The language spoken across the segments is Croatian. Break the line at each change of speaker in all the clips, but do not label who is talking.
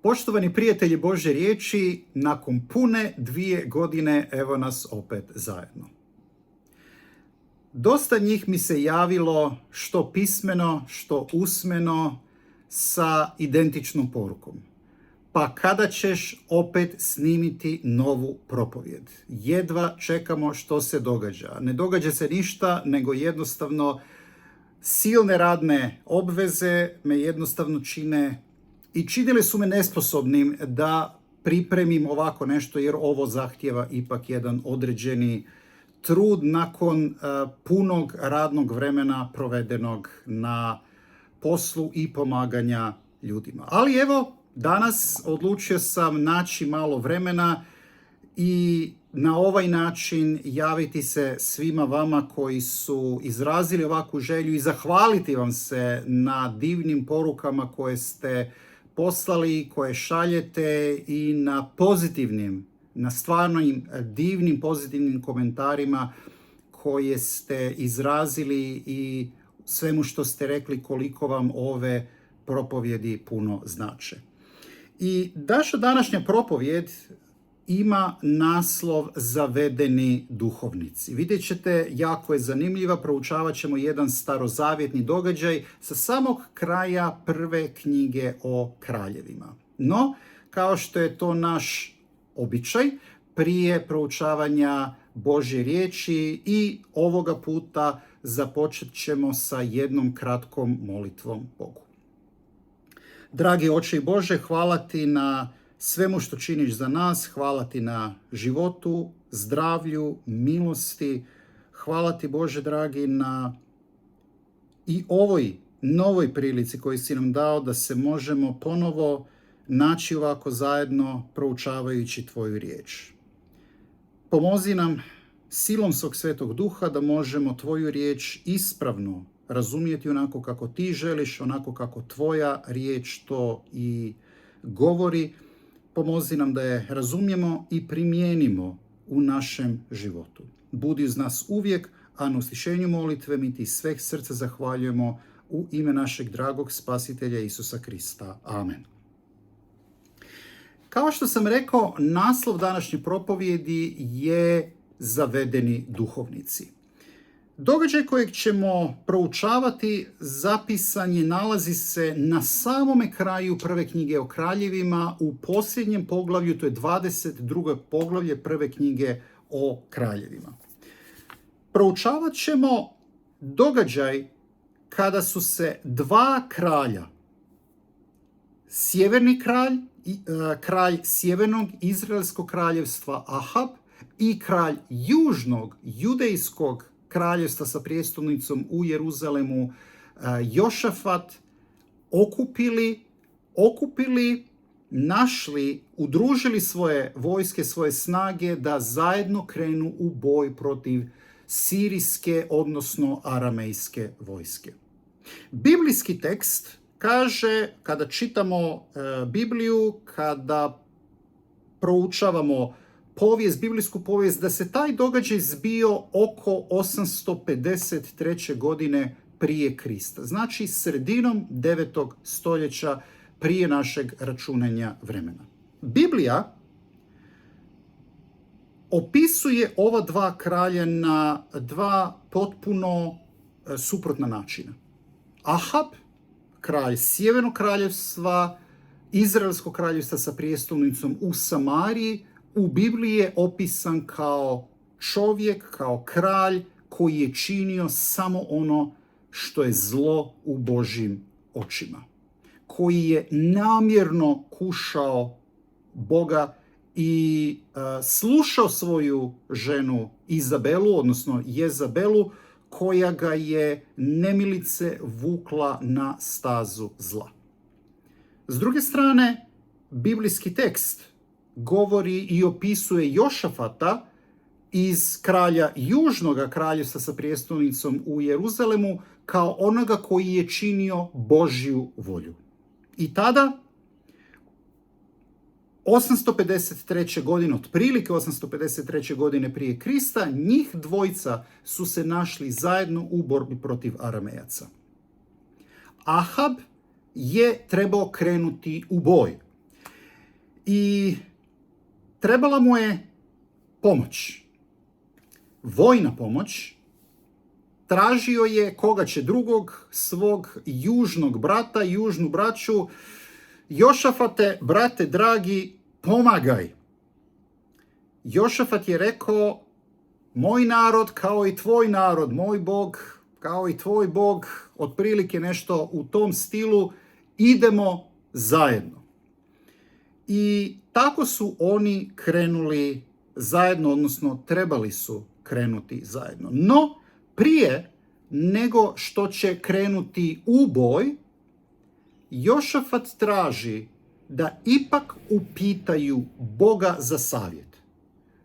Poštovani prijatelji Božje riječi, nakon pune 2 godine evo nas opet zajedno. Dosta njih mi se javilo što pismeno, što usmeno sa identičnom porukom. Pa kada ćeš opet snimiti novu propovjed? Jedva čekamo što se događa. Ne događa se ništa, nego jednostavno silne radne obveze me jednostavno činile su me nesposobnim da pripremim ovako nešto, jer ovo zahtijeva ipak jedan određeni trud nakon punog radnog vremena provedenog na poslu i pomaganja ljudima. Ali evo, danas odlučio sam naći malo vremena i na ovaj način javiti se svima vama koji su izrazili ovakvu želju i zahvaliti vam se na divnim porukama koje ste poslali, koje šaljete i na pozitivnim, na stvarno divnim pozitivnim komentarima koje ste izrazili i svemu što ste rekli koliko vam ove propovjedi puno znače. I naša današnja propovjed ima naslov Zavedeni duhovnici. Vidjet ćete, jako je zanimljiva, proučavat ćemo jedan starozavjetni događaj sa samog kraja prve knjige o kraljevima. No, kao što je to naš običaj, prije proučavanja Božje riječi i ovoga puta započet ćemo sa jednom kratkom molitvom Bogu. Dragi Oče i Bože, hvala ti na svemu što činiš za nas, hvala ti na životu, zdravlju, milosti. Hvala ti, Bože dragi, na i ovoj novoj prilici koju si nam dao da se možemo ponovo naći ovako zajedno proučavajući tvoju riječ. Pomozi nam silom svog Svetog Duha da možemo tvoju riječ ispravno razumjeti onako kako ti želiš, onako kako tvoja riječ to i govori. Pomozi nam da je razumijemo i primijenimo u našem životu. Budi uz nas uvijek, a na uslišenju molitve mi ti sveg srca zahvaljujemo u ime našeg dragog Spasitelja Isusa Krista. Amen. Kao što sam rekao, naslov današnje propovjedi je Zavedeni duhovnici. Događaj kojeg ćemo proučavati zapisan je, nalazi se na samome kraju prve knjige o kraljevima, u posljednjem poglavlju, to je 22. poglavlje prve knjige o kraljevima. Proučavat ćemo događaj kada su se dva kralja, sjeverni kralj, kralj sjevernog Izraelskog kraljevstva Ahab i kralj južnog judejskog kraljevstva sa prijestolnicom u Jeruzalemu Jošafat okupili, našli, udružili svoje vojske, svoje snage da zajedno krenu u boj protiv sirijske, odnosno aramejske vojske. Biblijski tekst kaže, kada čitamo Bibliju, kada proučavamo biblijsku povijest, da se taj događaj zbio oko 853. godine prije Krista. Znači sredinom 9. stoljeća prije našeg računanja vremena. Biblija opisuje ova dva kralja na dva potpuno suprotna načina. Ahab, kralj sjevernog kraljevstva, Izraelskog kraljevstva sa prijestolnicom u Samariji, u Bibliji je opisan kao čovjek, kao kralj koji je činio samo ono što je zlo u Božjim očima. Koji je namjerno kušao Boga i slušao svoju ženu Izabelu, odnosno Jezabelu, koja ga je nemilice vukla na stazu zla. S druge strane, biblijski tekst govori i opisuje Jošafata iz kralja južnog kraljevstva sa prijestolnicom u Jeruzalemu kao onoga koji je činio Božju volju. I tada, 853. godine, otprilike 853. godine prije Krista, njih dvojica su se našli zajedno u borbi protiv Aramejaca. Ahab je trebao krenuti u boj. i trebala mu je pomoć. Vojna pomoć. Tražio je koga će drugog, svog južnog brata, južnu braću. Jošafate, brate dragi, pomagaj. Jošafat je rekao, moj narod kao i tvoj narod, moj Bog kao i tvoj Bog, otprilike nešto u tom stilu, idemo zajedno. I tako su oni krenuli zajedno, odnosno trebali su krenuti zajedno. No, prije nego što će krenuti u boj, Jošafat traži da ipak upitaju Boga za savjet.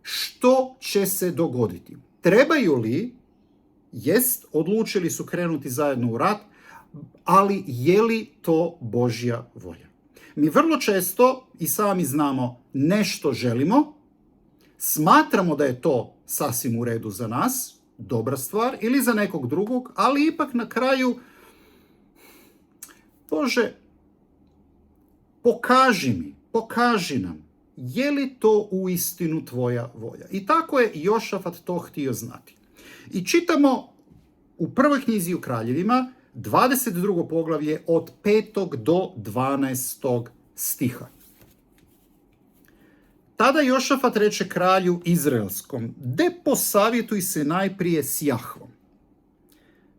Što će se dogoditi? Trebaju li, odlučili su krenuti zajedno u rat, ali je li to Božja volja? Mi vrlo često i sami znamo nešto želimo, smatramo da je to sasvim u redu za nas, dobra stvar, ili za nekog drugog, ali ipak na kraju, Bože, pokaži nam, je li to uistinu tvoja volja? I tako je Jošafat to htio znati. I čitamo u prvoj knjizi u Kraljevima, 22. poglavlje od 5. do 12. stiha. Tada Jošafat reče kralju Izraelskom, de posavjetuj se najprije s Jahvom.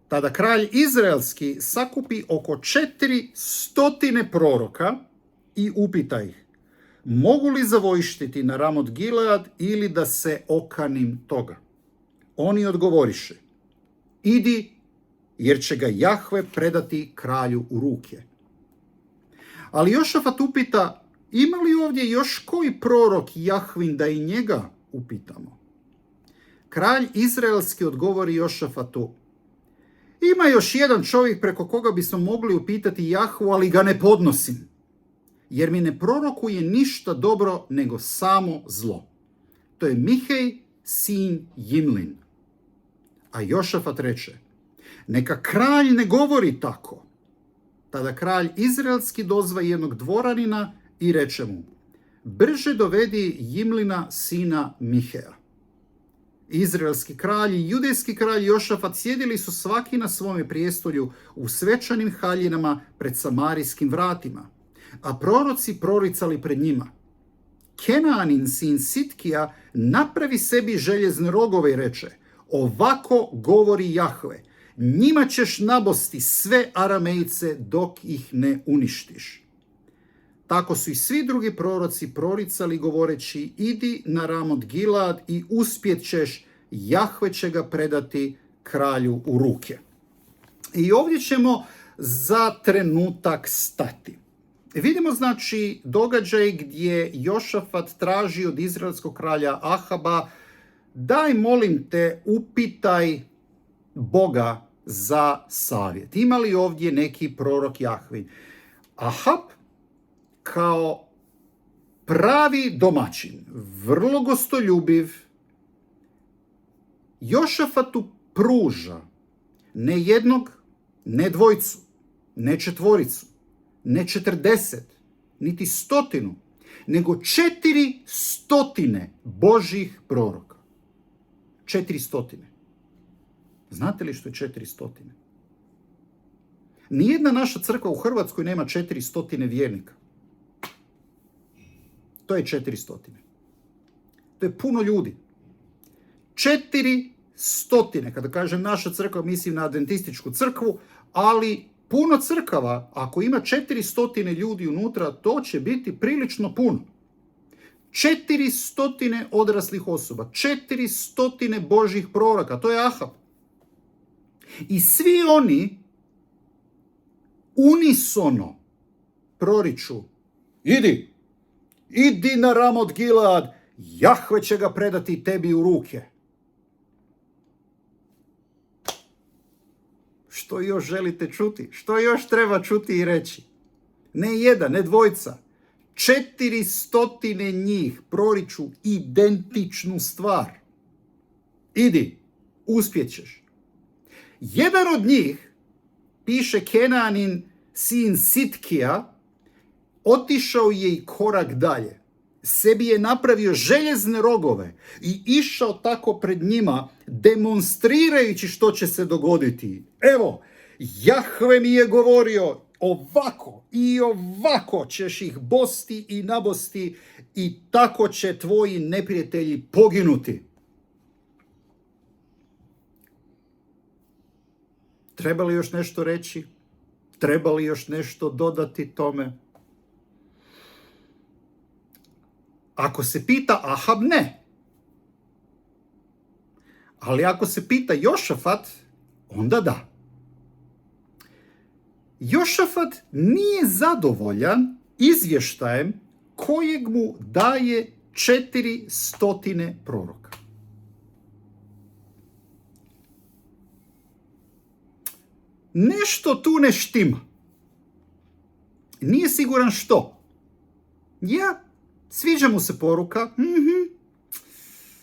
Tada kralj Izraelski sakupi oko 400 proroka i upita ih, mogu li zavojštiti na Ramot Gilead ili da se okanim toga? Oni odgovoriše, idi, jer će ga Jahve predati kralju u ruke. Ali Jošafat upita, ima li ovdje još koji prorok Jahvin da i njega upitamo? Kralj Izraelski odgovori Jošafatu, ima još jedan čovjek preko koga bismo mogli upitati Jahvu, ali ga ne podnosim, jer mi ne prorokuje ništa dobro nego samo zlo. To je Mihej, sin Jimlin. A Jošafat reče, neka kralj ne govori tako. Tada kralj Izraelski dozva jednog dvoranina i reče mu, brže dovedi Jimlina sina Miheja. Izraelski kralj i judejski kralj Jošafat sjedili su svaki na svome prijestolju u svečanim haljinama pred samarijskim vratima, a proroci proricali pred njima. Kenanin sin Sitkija napravi sebi željezne rogove i reče, ovako govori Jahve, njima ćeš nabosti sve Aramejce dok ih ne uništiš. Tako su i svi drugi proroci proricali govoreći, idi na Ramot Gilead i uspjet ćeš, Jahve će ga predati kralju u ruke. I ovdje ćemo za trenutak stati. Vidimo znači događaj gdje Jošafat traži od izraelskog kralja Ahaba, daj molim te upitaj Boga za savjet. Ima li ovdje neki prorok Jahvin? Ahab kao pravi domaćin, vrlo gostoljubiv, Jošafatu pruža ne jednog, ne dvojcu, ne četvoricu, ne 40, niti 100, nego 400 Božjih proroka. 400. Znate li što je 400? Nijedna naša crkva u Hrvatskoj nema 400 vjernika. To je 400. To je puno ljudi. 400. Kada kažem naša crkva, mislim na adventističku crkvu, ali puno crkava, ako ima 400 ljudi unutra, to će biti prilično puno. 400 odraslih osoba, 400 Božjih proroka, to je Ahab. I svi oni unisono proriču, idi na Ramot Gilead, Jahve će ga predati tebi u ruke. Što još želite čuti? Što još treba čuti i reći? Ne jedan, ne dvojca. 400 njih proriču identičnu stvar. Idi, uspjećeš. Jedan od njih, piše Kenanin sin Sitkija, otišao je i korak dalje. sebi je napravio željezne rogove i išao tako pred njima, demonstrirajući što će se dogoditi. Evo, Jahve mi je govorio, ovako i ovako ćeš ih bosti i nabosti i tako će tvoji neprijatelji poginuti. Treba li još nešto reći? Treba li još nešto dodati tome? Ako se pita Ahab, ne. Ali ako se pita Jošafat, onda da. Jošafat nije zadovoljan izvještajem kojeg mu daje 400 proroka. Nešto tu ne štima. Nije siguran što. Sviđa mu se poruka.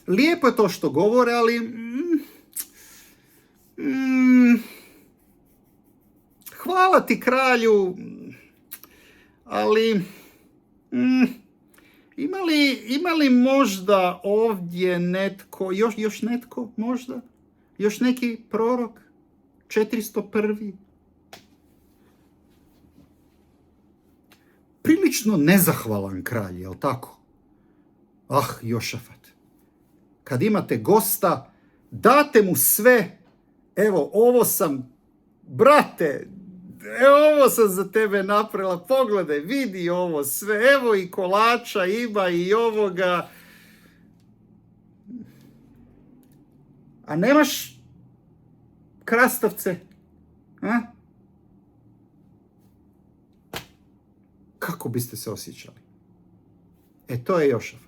Lijepo je to što govore, ali hvala ti kralju, ali ima li možda ovdje netko, još netko možda? Još neki prorok? 401. Prilično nezahvalan kralj, jel tako? Jošafat. Kad imate gosta, date mu sve. Evo, ovo sam, brate, ovo sam za tebe napravila. Pogledaj, vidi ovo sve. Evo i kolača ima i ovoga. A nemaš krastavce? Kako biste se osjećali? To je Jošafat.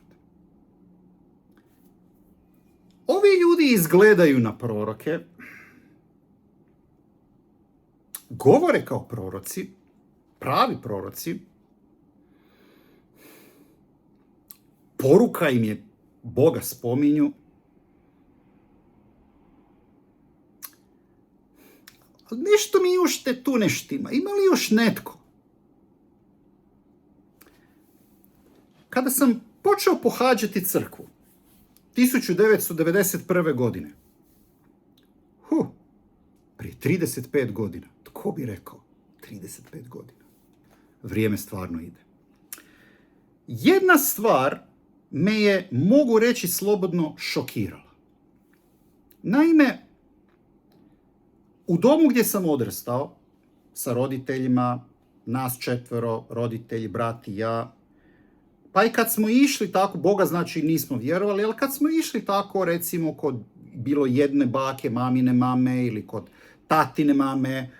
Ovi ljudi izgledaju na proroke, govore kao proroci, pravi proroci, poruka im je, Boga spominju, ali nešto mi još tu ne štima. Ima li još netko? Kada sam počeo pohađati crkvu 1991. godine, prije 35 godina, tko bi rekao 35 godina? Vrijeme stvarno ide. Jedna stvar me je, mogu reći slobodno, šokirala. Naime, u domu gdje sam odrastao, sa roditeljima, nas 4, roditelji, brat i ja, pa i kad smo išli tako, Boga znači nismo vjerovali, ali kad smo išli tako, recimo, kod bilo jedne bake, mamine mame, ili kod tatine mame,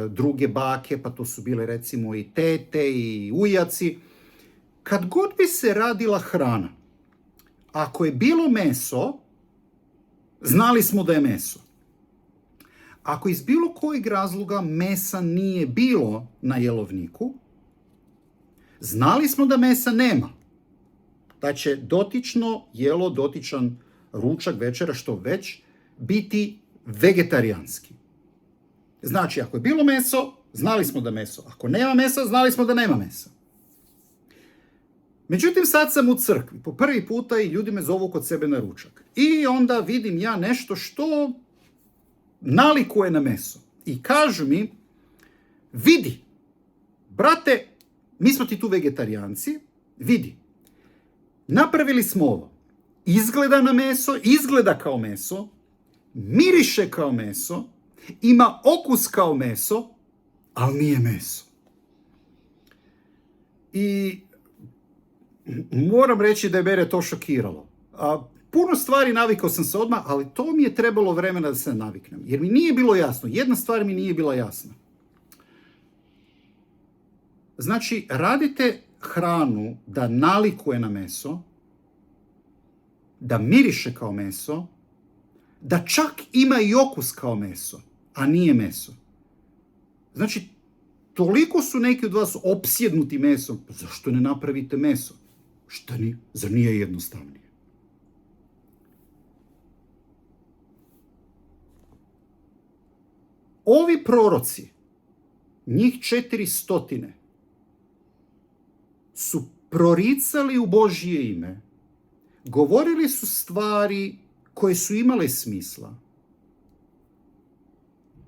druge bake, pa to su bile recimo i tete i ujaci, kad god bi se radila hrana, ako je bilo meso, znali smo da je meso. Ako iz bilo kojeg razloga mesa nije bilo na jelovniku, znali smo da mesa nema. Da će dotično jelo, dotičan ručak, večera, što već, biti vegetarijanski. Znači, ako je bilo meso, znali smo da meso. Ako nema mesa, znali smo da nema mesa. Međutim, sad sam u crkvi. Po prvi puta i ljudi me zovu kod sebe na ručak. I onda vidim ja nešto što nalikuje na meso. I kažu mi, vidi, brate, mi smo ti tu vegetarijanci, vidi, napravili smo ovo. Izgleda na meso, izgleda kao meso, miriše kao meso, ima okus kao meso, ali nije meso. I moram reći da je mene to šokiralo. Puno stvari navikao sam se odmah, ali to mi je trebalo vremena da se naviknem. Jer mi nije bilo jasno. Jedna stvar mi nije bila jasna. Znači, radite hranu da nalikuje na meso, da miriše kao meso, da čak ima i okus kao meso, a nije meso. Znači, toliko su neki od vas opsjednuti mesom. Zašto ne napravite meso? Zar nije jednostavnije? Ovi proroci, njih 400, su proricali u Božje ime, govorili su stvari koje su imale smisla,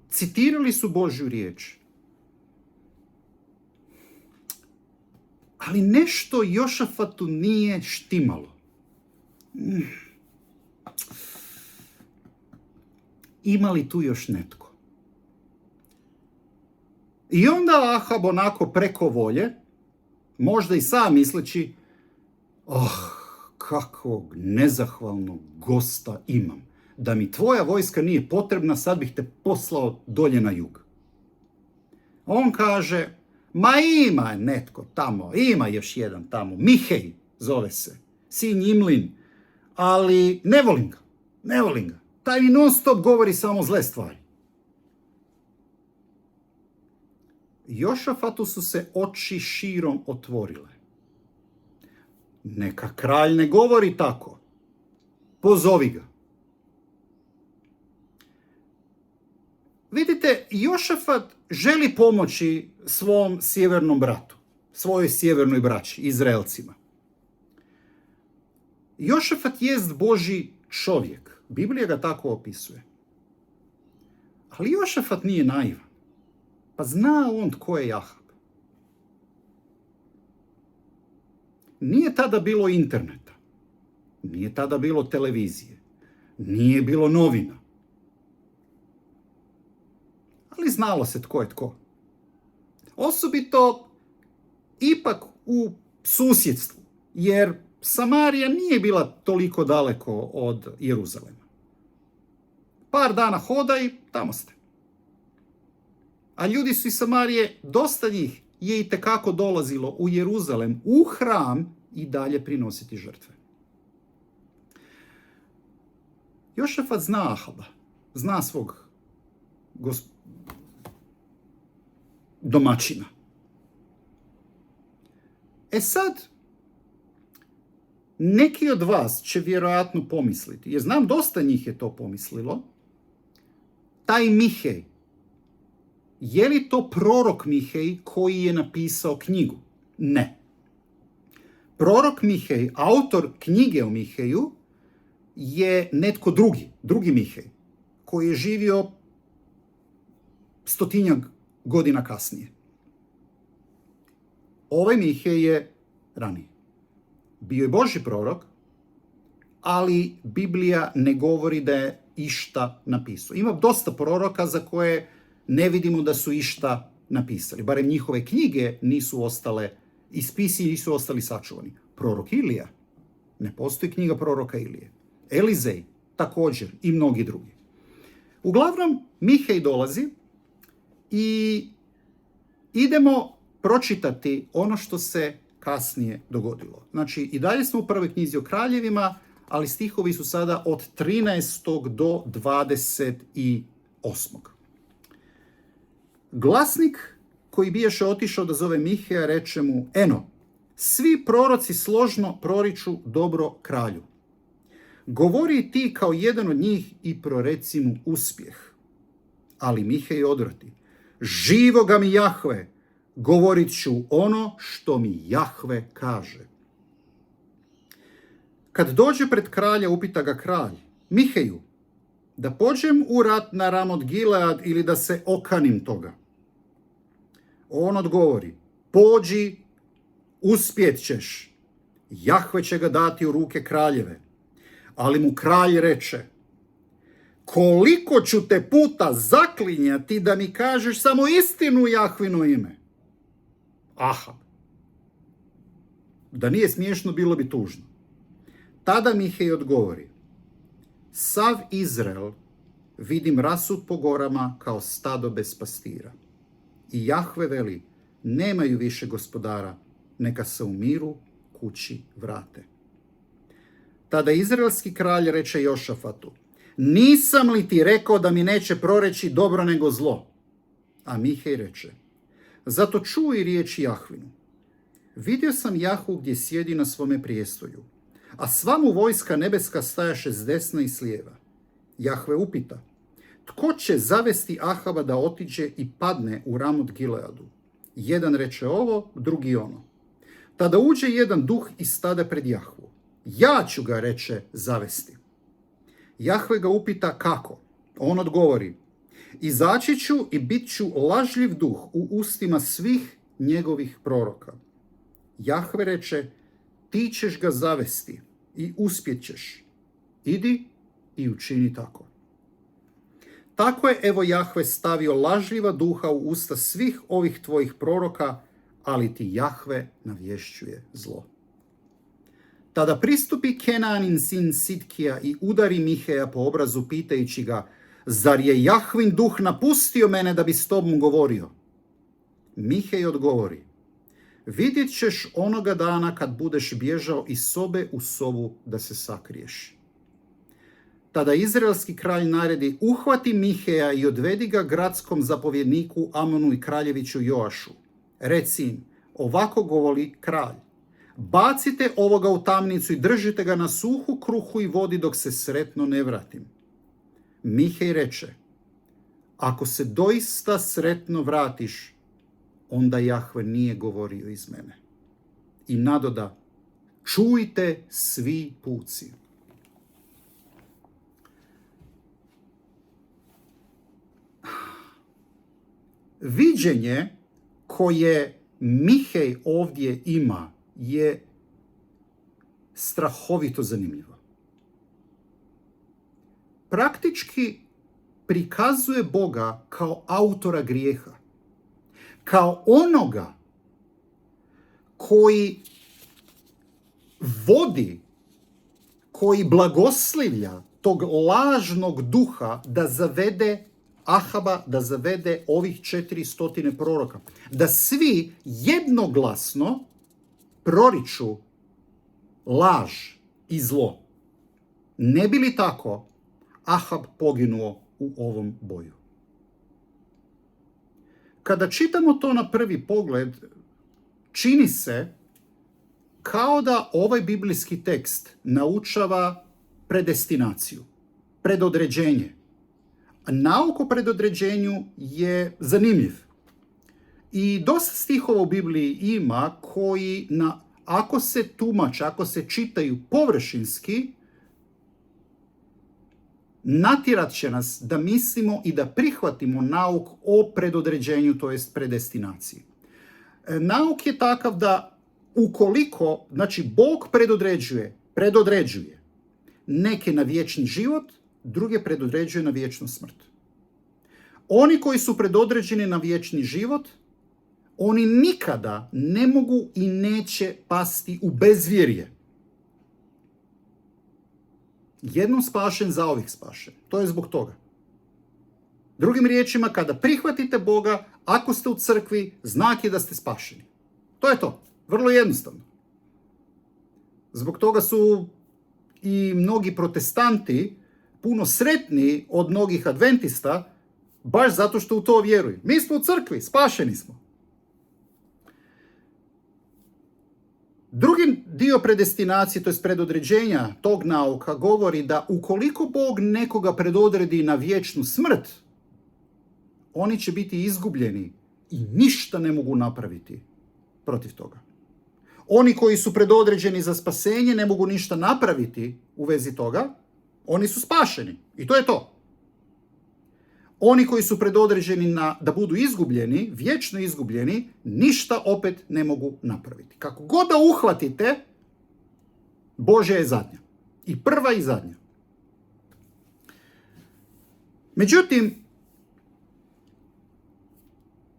citirali su Božju riječ, ali nešto Jošafatu nije štimalo. Ima li tu još netko? I onda Ahab onako preko volje, možda i sam misleći, kakvog nezahvalnog gosta imam. Da mi tvoja vojska nije potrebna, sad bih te poslao dolje na jug. On kaže, ma ima netko tamo, ima još jedan tamo, Mihej zove se, sin Imlin, ali ne volim ga. Taj mi non stop govori samo zle stvari. Jošafatu su se oči širom otvorile. Neka kralj ne govori tako. Pozovi ga. Vidite, Jošafat želi pomoći svom sjevernom bratu, svojoj sjevernoj braći, Izraelcima. Jošafat jest Božji čovjek. Biblija ga tako opisuje. Ali Jošafat nije naivan. Pa zna on tko je Ahab. Nije tada bilo interneta. Nije tada bilo televizije. Nije bilo novina. Ali znalo se tko je tko. Osobito ipak u susjedstvu, jer Samarija nije bila toliko daleko od Jeruzalema. Par dana hoda i tamo ste. A ljudi su iz Samarije, dosta njih je itekako dolazilo u Jeruzalem, u hram i dalje prinositi žrtve. Jošafat zna Ahaba, zna svog domaćina. E sad, neki od vas će vjerojatno pomisliti, jer znam dosta njih je to pomislilo, taj Mihej, je li to prorok Mihej koji je napisao knjigu? Ne. Prorok Mihej, autor knjige o Miheju, je netko drugi Mihej, koji je živio 100 godina kasnije. Ovaj Mihej je raniji. Bio je Božji prorok, ali Biblija ne govori da je išta napisao. Ima dosta proroka za koje ne vidimo da su išta napisali. Barem njihove knjige nisu ostale, i spisi nisu ostali sačuvani. Prorok Ilija, ne postoji knjiga proroka Ilije. Elizej, također, i mnogi drugi. Uglavnom, Mihej dolazi i idemo pročitati ono što se kasnije dogodilo. Znači, i dalje smo u prvoj knjizi o kraljevima, ali stihovi su sada od 13. do 28. Glasnik koji biješe otišao da zove Miheja reče mu, eno, svi proroci složno proriču dobro kralju. Govori ti kao jedan od njih i proreci mu uspjeh. Ali Mihej odvrati, živoga mi Jahve, govorit ću ono što mi Jahve kaže. Kad dođe pred kralja, upita ga kralj, Miheju, da pođem u rat na Ramot Gilead ili da se okanim toga? On odgovori, pođi, uspjet ćeš. Jahve će ga dati u ruke kraljeve. Ali mu kralj reče, koliko ću te puta zaklinjati da mi kažeš samo istinu Jahvino ime? Ahab. Da nije smiješno, bilo bi tužno. Tada Mihej odgovori, sav Izrael vidim rasut po gorama kao stado bez pastira. I Jahve veli, nemaju više gospodara, neka se u miru kući vrate. Tada izraelski kralj reče Jošafatu, nisam li ti rekao da mi neće proreći dobro nego zlo? A Mihej reče, zato čuj riječi Jahvinu. Vidio sam Jahvu gdje sjedi na svome prijestolju, a sva mu vojska nebeska stajaše s desna i s lijeva. Jahve upita, tko će zavesti Ahaba da otiđe i padne u Ramot Gileadu? Jedan reče ovo, drugi ono. Tada uđe jedan duh iz stada pred Jahvu. Ja ću ga, reče, zavesti. Jahve ga upita kako. On odgovori, izaći ću i bit ću lažljiv duh u ustima svih njegovih proroka. Jahve reče, ti ćeš ga zavesti i uspjet ćeš. Idi i učini tako. Tako je, evo, Jahve stavio lažljiva duha u usta svih ovih tvojih proroka, ali ti Jahve navješćuje zlo. Tada pristupi Kenanin sin Sitkija i udari Miheja po obrazu pitajući ga, zar je Jahvin duh napustio mene da bi s tobom govorio? Mihej odgovori, vidjet ćeš onoga dana kad budeš bježao iz sobe u sobu da se sakriješ. Tada izraelski kralj naredi, uhvati Miheja i odvedi ga gradskom zapovjedniku Amonu i kraljeviću Joašu. Reci im, ovako govori kralj, bacite ovoga u tamnicu i držite ga na suhu kruhu i vodi dok se sretno ne vratim. Mihej reče, ako se doista sretno vratiš, onda Jahve nije govorio iz mene. I nadoda, čujte svi puci. Viđenje koje Mihej ovdje ima je strahovito zanimljivo. Praktički prikazuje Boga kao autora grijeha, kao onoga koji vodi, koji blagoslivlja tog lažnog duha da zavede Ahaba, da zavede ovih 400 proroka. Da svi jednoglasno proriču laž i zlo. Ne bi li tako Ahab poginuo u ovom boju? Kada čitamo to na prvi pogled, čini se kao da ovaj biblijski tekst naučava predestinaciju, predodređenje. Nauk o predodređenju je zanimljiv. I dosta stihova u Bibliji ima koji, ako se tumače, ako se čitaju površinski, natjerat će nas da mislimo i da prihvatimo nauk o predodređenju, to jest predestinaciji. Nauk je takav da ukoliko, znači Bog predodređuje neke na vječni život, druge predodređuje na vječnu smrt. Oni koji su predodređeni na vječni život, oni nikada ne mogu i neće pasti u bezvjerje. Jednom spašen, zauvijek spašen. To je zbog toga. Drugim riječima, kada prihvatite Boga, ako ste u crkvi, znak je da ste spašeni. To je to. Vrlo jednostavno. Zbog toga su i mnogi protestanti puno sretniji od mnogih adventista, baš zato što u to vjeruju. Mi smo u crkvi, spašeni smo. Drugi dio predestinacije, to je predodređenja tog nauka, govori da ukoliko Bog nekoga predodredi na vječnu smrt, oni će biti izgubljeni i ništa ne mogu napraviti protiv toga. Oni koji su predodređeni za spasenje ne mogu ništa napraviti u vezi toga, oni su spašeni i to je to. Oni koji su predodređeni da budu izgubljeni, vječno izgubljeni, ništa opet ne mogu napraviti. Kako god da uhvatite, Božja je zadnja. I prva i zadnja. Međutim,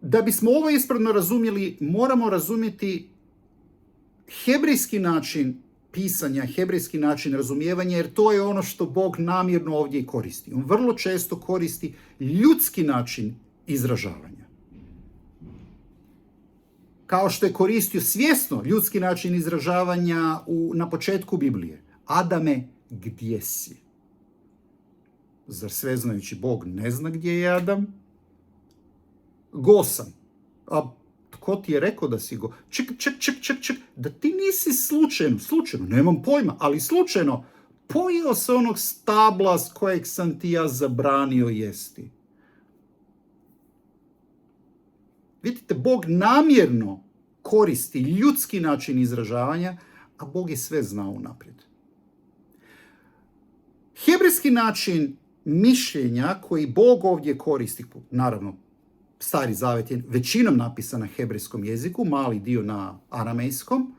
da bismo ovo ispravno razumjeli, moramo razumjeti hebrejski način pisanja, hebrejski način razumijevanja, jer to je ono što Bog namjerno ovdje i koristi. On vrlo često koristi ljudski način izražavanja. Kao što je koristio svjesno ljudski način izražavanja na početku Biblije. Adame, gdje si? Zar sveznajući Bog ne zna gdje je Adam? Go sam. A tko ti je rekao da si go? Ček, da ti nisi slučajno, nemam pojma, ali slučajno pojeo se onog stabla s kojeg sam ti ja zabranio jesti. Vidite, Bog namjerno koristi ljudski način izražavanja, a Bog je sve znao unaprijed. Hebrejski način mišljenja koji Bog ovdje koristi, naravno, Stari Zavet je većinom napisan na hebrejskom jeziku, mali dio na aramejskom,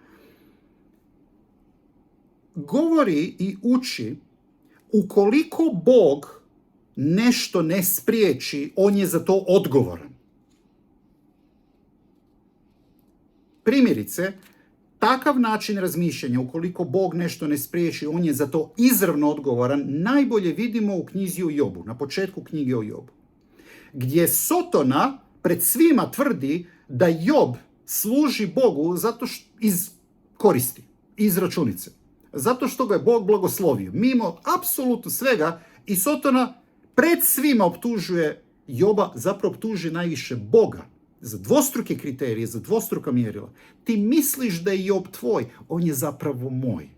govori i uči ukoliko Bog nešto ne spriječi, on je za to odgovoran. Primjerice, takav način razmišljanja, ukoliko Bog nešto ne spriječi, on je za to izravno odgovoran, najbolje vidimo u knjizi o Jobu, na početku knjige o Jobu, gdje Sotona pred svima tvrdi da Job služi Bogu zato što iz koristi, iz računice. Zato što ga je Bog blagoslovio. Mimo apsolutno svega i Sotona pred svima optužuje Joba, zapravo optužuje najviše Boga za dvostruke kriterije, za dvostruka mjerila. Ti misliš da je Job tvoj, on je zapravo moj.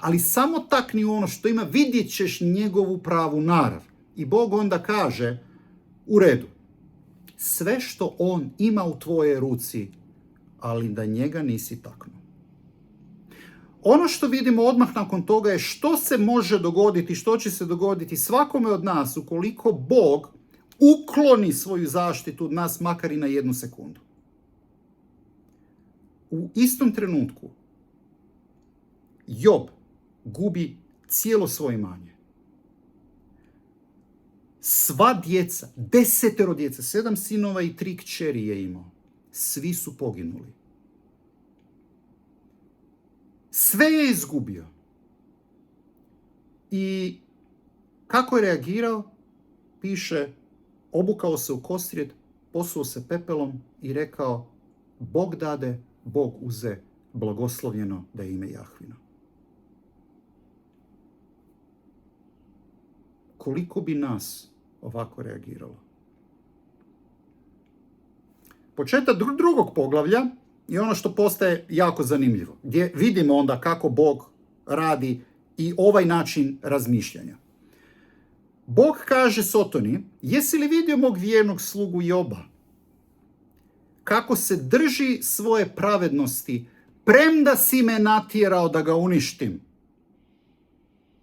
Ali samo takni ono što ima, vidjet ćeš njegovu pravu narav. I Bog onda kaže, u redu, sve što on ima u tvojoj ruci, ali da njega nisi taknuo. Ono što vidimo odmah nakon toga je što se može dogoditi, što će se dogoditi svakome od nas ukoliko Bog ukloni svoju zaštitu od nas makar i na 1 sekundu. U istom trenutku Job gubi cijelo svoje imanje. Sva djeca, 10 djece, 7 sinova i 3 kćeri je imao. Svi su poginuli. Sve je izgubio. I kako je reagirao? Piše, obukao se u kostrijed, posuo se pepelom i rekao, Bog dade, Bog uze, blagoslovljeno da je ime Jahvino. Koliko bi nas ovako reagiralo? Početak drugog poglavlja je ono što postaje jako zanimljivo, gdje vidimo onda kako Bog radi i ovaj način razmišljanja. Bog kaže Sotoni, jesi li vidio mog vjernog slugu Joba? Kako se drži svoje pravednosti, premda si me natjerao da ga uništim.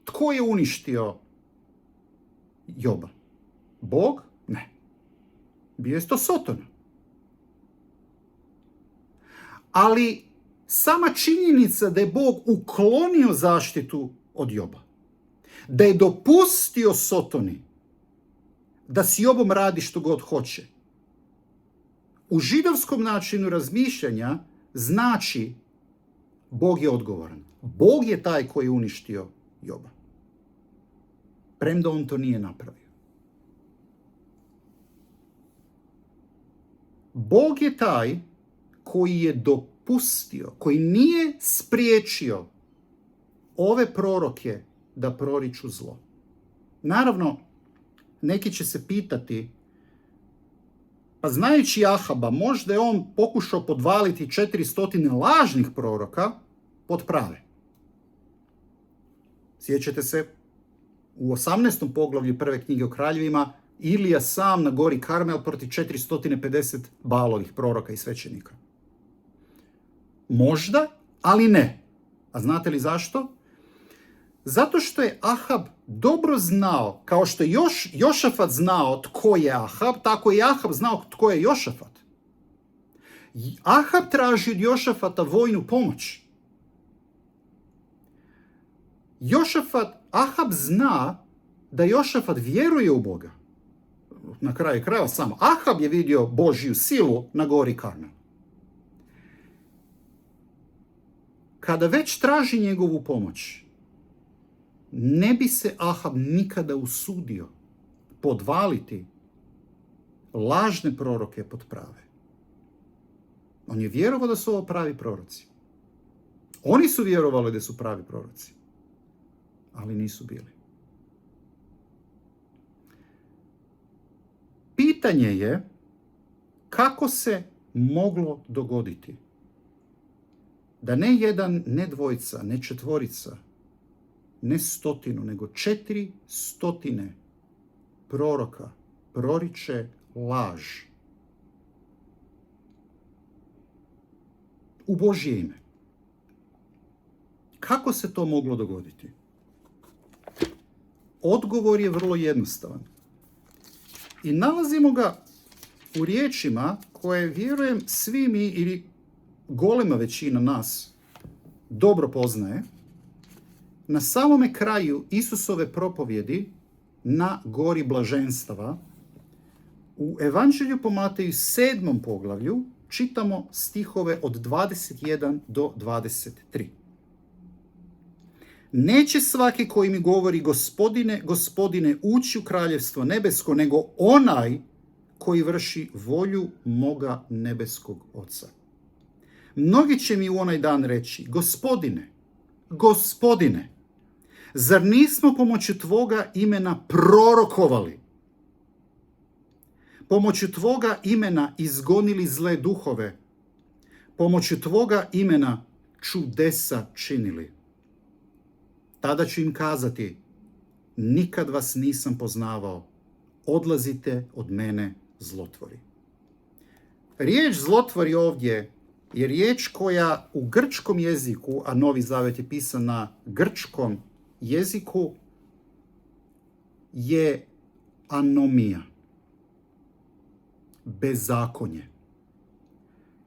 Tko je uništio Joba? Bog? Ne. Bio je to Sotona. Ali sama činjenica da je Bog uklonio zaštitu od Joba, da je dopustio Sotoni da s Jobom radi što god hoće, u židovskom načinu razmišljanja znači Bog je odgovoran. Bog je taj koji je uništio Joba. Premda on to nije napravio. Bog je taj koji je dopustio, koji nije spriječio ove proroke da proriču zlo. Naravno, neki će se pitati, pa znajući Ahaba, možda je on pokušao podvaliti 400 lažnih proroka pod prave. Sjećate se, u 18. poglavlju prve knjige o kraljevima, Ilija sam na gori Karmel protiv 450 Baalovih proroka i svećenika. Možda, ali ne. A znate li zašto? Zato što je Ahab dobro znao, kao što je Jošafat znao tko je Ahab, tako je Ahab znao tko je Jošafat. Ahab traži od Jošafata vojnu pomoć. Ahab zna da Jošafat vjeruje u Boga. Na kraju krajeva samo Ahab je vidio Božju silu na gori Karmel. Kada već traži njegovu pomoć, ne bi se Ahab nikada usudio podvaliti lažne proroke pod prave. On je vjerovao da su ovo pravi proroci. Oni su vjerovali da su pravi proroci, ali nisu bili. Pitanje je kako se moglo dogoditi da ne jedan, ne dvojica, ne četvorica, ne 100, nego 400 proroka proriče laž. u Božje ime. Kako se to moglo dogoditi? Odgovor je vrlo jednostavan. I nalazimo ga u riječima koje, vjerujem, svi mi ili golema većina nas dobro poznaje, na samome kraju Isusove propovjedi na gori blaženstava, u Evanđelju po Mateju 7. poglavlju čitamo stihove od 21 do 23. Neće svaki koji mi govori Gospodine, Gospodine, ući u kraljevstvo nebesko, nego onaj koji vrši volju moga nebeskog Oca. Mnogi će mi u onaj dan reći, Gospodine, Gospodine, zar nismo pomoću Tvoga imena prorokovali? Pomoću Tvoga imena izgonili zle duhove? Pomoću Tvoga imena čudesa činili? Tada ću im kazati, nikad vas nisam poznavao, odlazite od mene, zlotvori. Riječ zlotvori ovdje je riječ koja u grčkom jeziku, a Novi Zavet je pisan na grčkom jeziku, je anomija, bezakonje.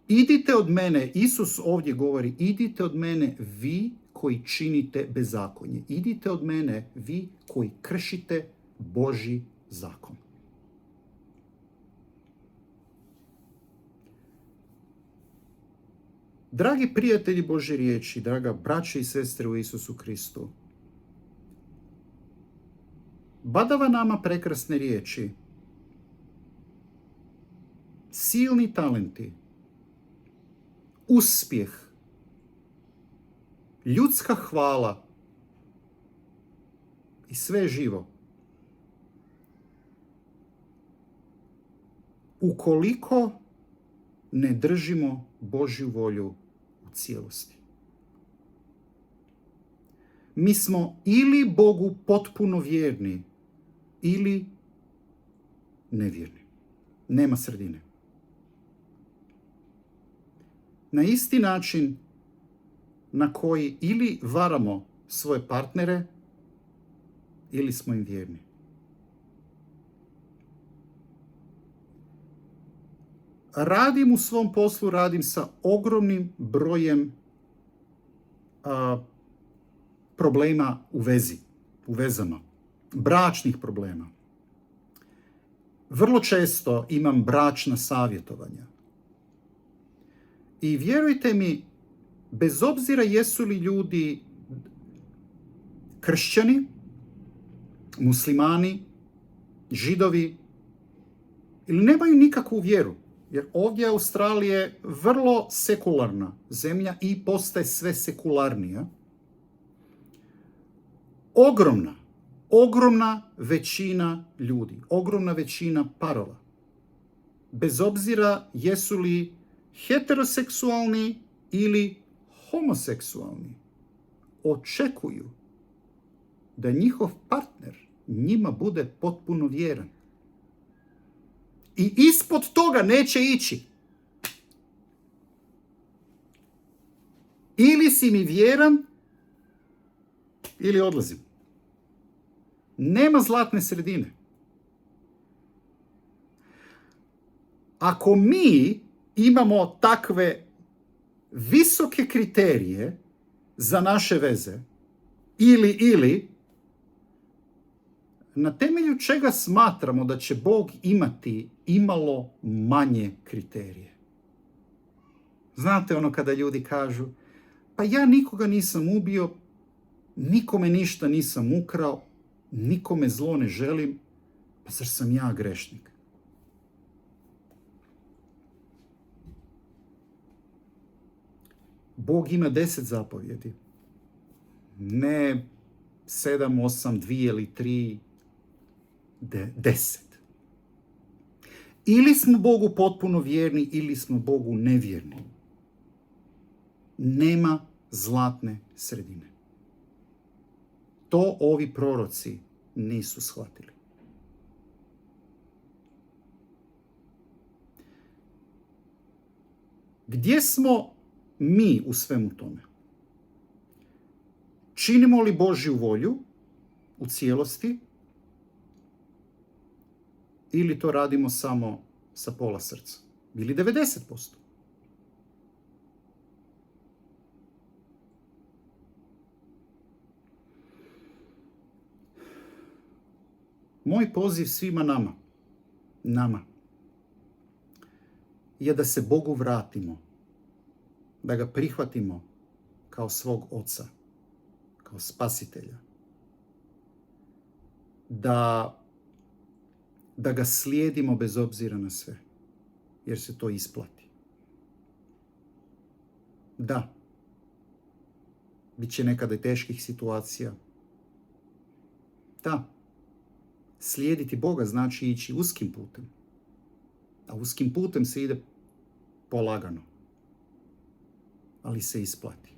Idite od mene, Isus ovdje govori, idite od mene vi koji činite bezakonje. Idite od mene vi koji kršite Božji zakon. Dragi prijatelji Božje riječi, draga braće i sestre u Isusu Kristu, badava nama prekrasne riječi, silni talenti, uspjeh, ljudska hvala i sve živo. Ukoliko ne držimo Božju volju u cijelosti. Mi smo ili Bogu potpuno vjerni ili nevjerni. Nema sredine. Na isti način na koji ili varamo svoje partnere ili smo im vjerni. Radim u svom poslu, radim sa ogromnim brojem problema u vezama, bračnih problema. Vrlo često imam bračna savjetovanja. I vjerujte mi, bez obzira jesu li ljudi kršćani, muslimani, židovi, ili nemaju nikakvu vjeru, jer ovdje Australija je vrlo sekularna zemlja i postaje sve sekularnija. Ogromna većina ljudi, ogromna većina parova, bez obzira jesu li heteroseksualni ili homoseksualni, očekuju da njihov partner njima bude potpuno vjeran. I ispod toga neće ići. Ili si mi vjeran, ili odlazim. Nema zlatne sredine. Ako mi imamo takve visoke kriterije za naše veze, ili, na temelju čega smatramo da će Bog imati imalo manje kriterije? Znate ono kada ljudi kažu, pa ja nikoga nisam ubio, nikome ništa nisam ukrao, nikome zlo ne želim, pa zar sam ja grešnik? Bog ima 10 zapovjedi. Ne 7, 8, 2 ili 3, 10. Ili smo Bogu potpuno vjerni, ili smo Bogu nevjerni. Nema zlatne sredine. To ovi proroci nisu shvatili. Gdje smo mi u svemu tome? Činimo li Božju volju u cijelosti ili to radimo samo sa pola srca? Ili 90%? Moj poziv svima nama, je da se Bogu vratimo, da ga prihvatimo kao svog oca, kao spasitelja, da ga slijedimo bez obzira na sve, jer se to isplati. Da, bit će nekada i teških situacija. Da, slijediti Boga znači ići uskim putem, a uskim putem se ide polagano, ali se isplati.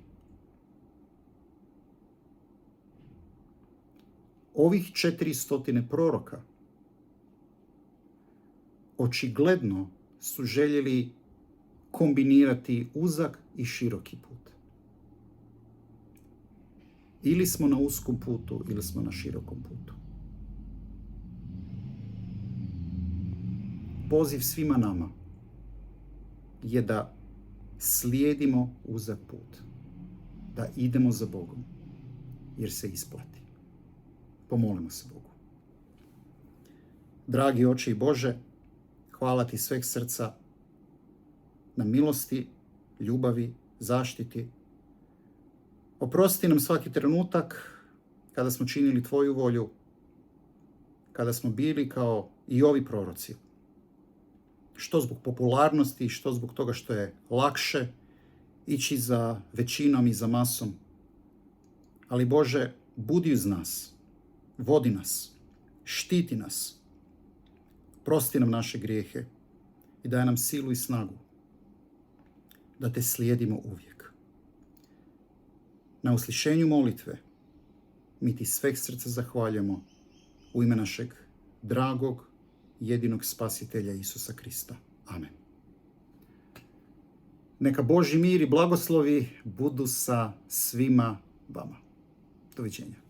Ovih 400 proroka očigledno su željeli kombinirati uzak i široki put. Ili smo na uskom putu, ili smo na širokom putu. Poziv svima nama je da slijedimo uzak put, da idemo za Bogom, jer se isplati. Pomolimo se Bogu. Dragi Oče i Bože, hvala Ti sveg srca na milosti, ljubavi, zaštiti. Oprosti nam svaki trenutak kada smo činili Tvoju volju, kada smo bili kao i ovi proroci. Što zbog popularnosti, što zbog toga što je lakše ići za većinom i za masom. Ali Bože, budi uz nas, vodi nas, štiti nas, prosti nam naše grijehe i daj nam silu i snagu da Te slijedimo uvijek. Na uslišenju molitve mi Ti sveg srca zahvaljujemo u ime našeg dragog, jedinog spasitelja Isusa Krista. Amen. Neka Božji mir i blagoslovi budu sa svima vama. Doviđenja.